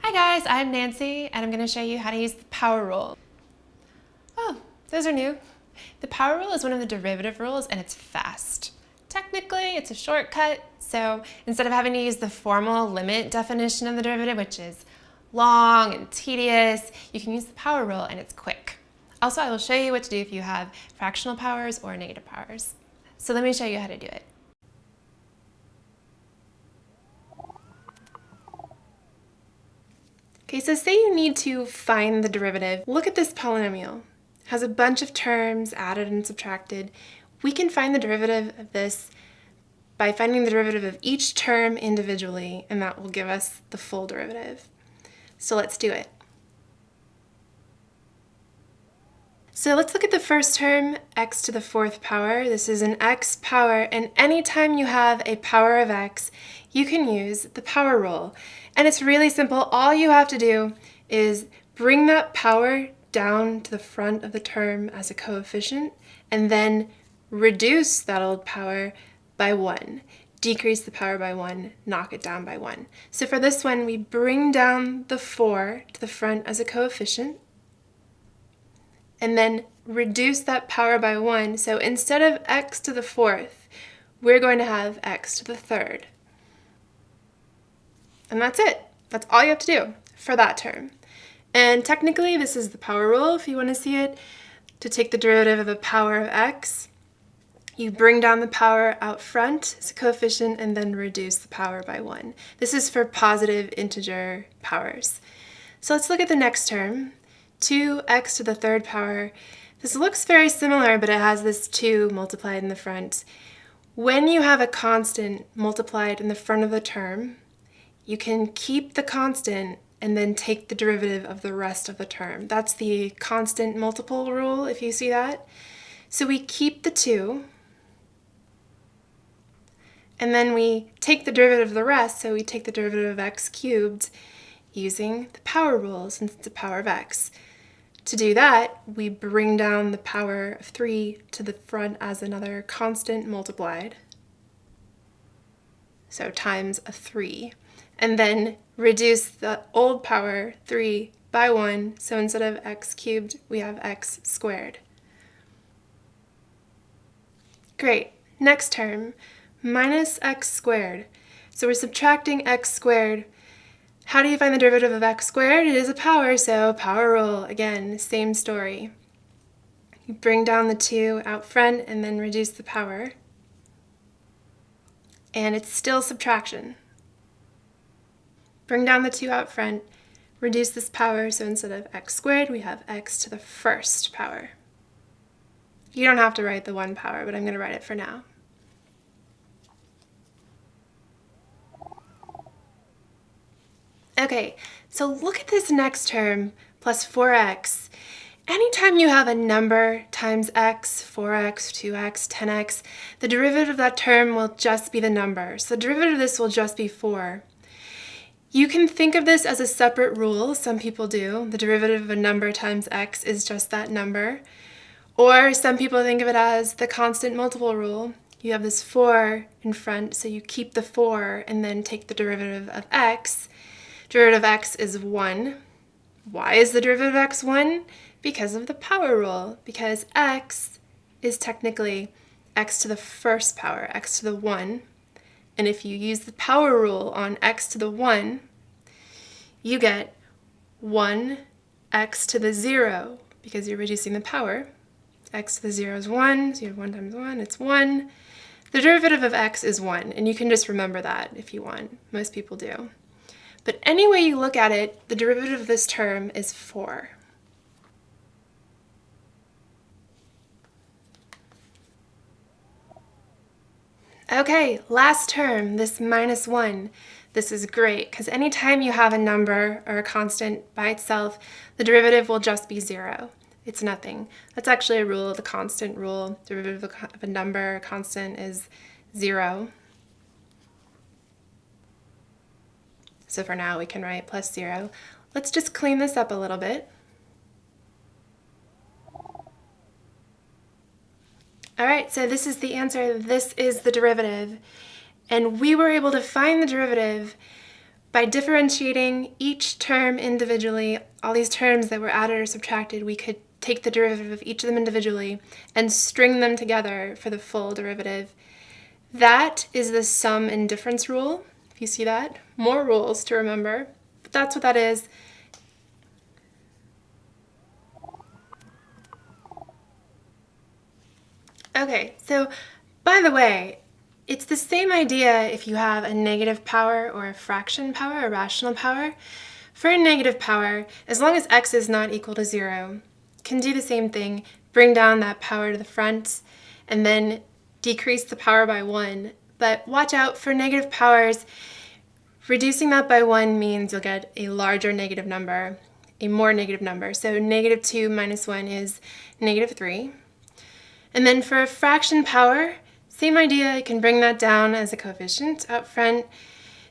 Hi guys, I'm Nancy and I'm going to show you how to use the power rule. Oh, those are new. The power rule is one of the derivative rules and it's fast. Technically, it's a shortcut, so instead of having to use the formal limit definition of the derivative, which is long and tedious, you can use the power rule and it's quick. Also, I will show you what to do if you have fractional powers or negative powers. So let me show you how to do it. Okay, so say you need to find the derivative. Look at this polynomial. It has a bunch of terms added and subtracted. We can find the derivative of this by finding the derivative of each term individually, and that will give us the full derivative. So let's do it. So let's look at the first term, x to the fourth power. This is an x power, and anytime you have a power of x, you can use the power rule. And it's really simple. All you have to do is bring that power down to the front of the term as a coefficient, and then reduce that old power by 1. Decrease the power by 1, knock it down by 1. So for this one, we bring down the 4 to the front as a coefficient, and then reduce that power by 1. So instead of x to the fourth, we're going to have x to the third. And that's it. That's all you have to do for that term. And technically, this is the power rule, if you want to see it. To take the derivative of a power of x, you bring down the power out front as a coefficient and then reduce the power by 1. This is for positive integer powers. So let's look at the next term. 2x to the third power. This looks very similar, but it has this 2 multiplied in the front. When you have a constant multiplied in the front of the term, you can keep the constant and then take the derivative of the rest of the term. That's the constant multiple rule, if you see that. So we keep the 2, and then we take the derivative of the rest, so we take the derivative of x cubed using the power rule since it's a power of x. To do that, we bring down the power of 3 to the front as another constant multiplied, so times a 3, and then reduce the old power 3 by 1, so instead of x cubed, we have x squared. Great. Next term, minus x squared. So we're subtracting x squared. How do you find the derivative of x squared? It is a power, so power rule. Again, same story. You bring down the 2 out front and then reduce the power. And it's still subtraction. Bring down the 2 out front, reduce this power, so instead of x squared, we have x to the first power. You don't have to write the 1 power, but I'm going to write it for now. Okay, so look at this next term, plus 4x. Anytime you have a number times x, 4x, 2x, 10x, the derivative of that term will just be the number. So the derivative of this will just be 4. You can think of this as a separate rule. Some people do. The derivative of a number times x is just that number. Or some people think of it as the constant multiple rule. You have this 4 in front, so you keep the 4 and then take the derivative of x. Derivative of x is 1. Why is the derivative of x 1? Because of the power rule. Because x is technically x to the first power, x to the 1. And if you use the power rule on x to the 1, you get 1x to the 0, because you're reducing the power. X to the 0 is 1, so you have 1 times 1, it's 1. The derivative of x is 1, and you can just remember that if you want. Most people do. But any way you look at it, the derivative of this term is 4. Okay, last term, this minus 1. This is great, because anytime you have a number or a constant by itself, the derivative will just be 0. It's nothing. That's actually a rule, the constant rule. Derivative of a number, a constant, is 0. So for now, we can write plus 0. Let's just clean this up a little bit. All right, so this is the answer. This is the derivative. And we were able to find the derivative By differentiating each term individually, all these terms that were added or subtracted, we could take the derivative of each of them individually and string them together for the full derivative. That is the sum and difference rule. If you see that, more rules to remember, but that's what that is. Okay, so by the way, it's the same idea if you have a negative power or a fraction power, a rational power. For a negative power, as long as x is not equal to 0, you can do the same thing, bring down that power to the front, and then decrease the power by 1. But watch out for negative powers. Reducing that by 1 means you'll get a larger negative number, a more negative number. So negative 2 minus 1 is negative 3. And then for a fraction power, same idea, you can bring that down as a coefficient out front,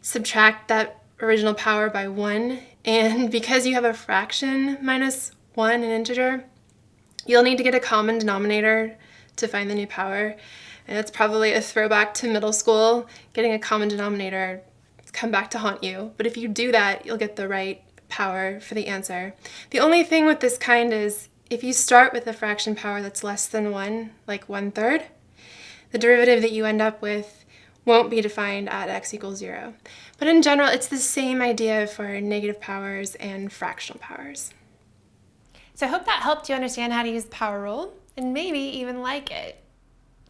subtract that original power by 1, and because you have a fraction minus 1, an integer, you'll need to get a common denominator to find the new power. And it's probably a throwback to middle school, getting a common denominator come back to haunt you. But if you do that, you'll get the right power for the answer. The only thing with this kind is if you start with a fraction power that's less than 1, like 1/3, the derivative that you end up with won't be defined at x equals 0. But in general, it's the same idea for negative powers and fractional powers. So I hope that helped you understand how to use the power rule and maybe even like it.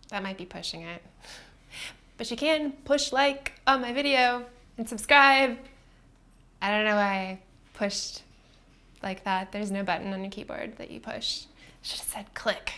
That might be pushing it. But you can push like on my video and subscribe. I don't know why I pushed like that. There's no button on your keyboard that you push. I should have said click.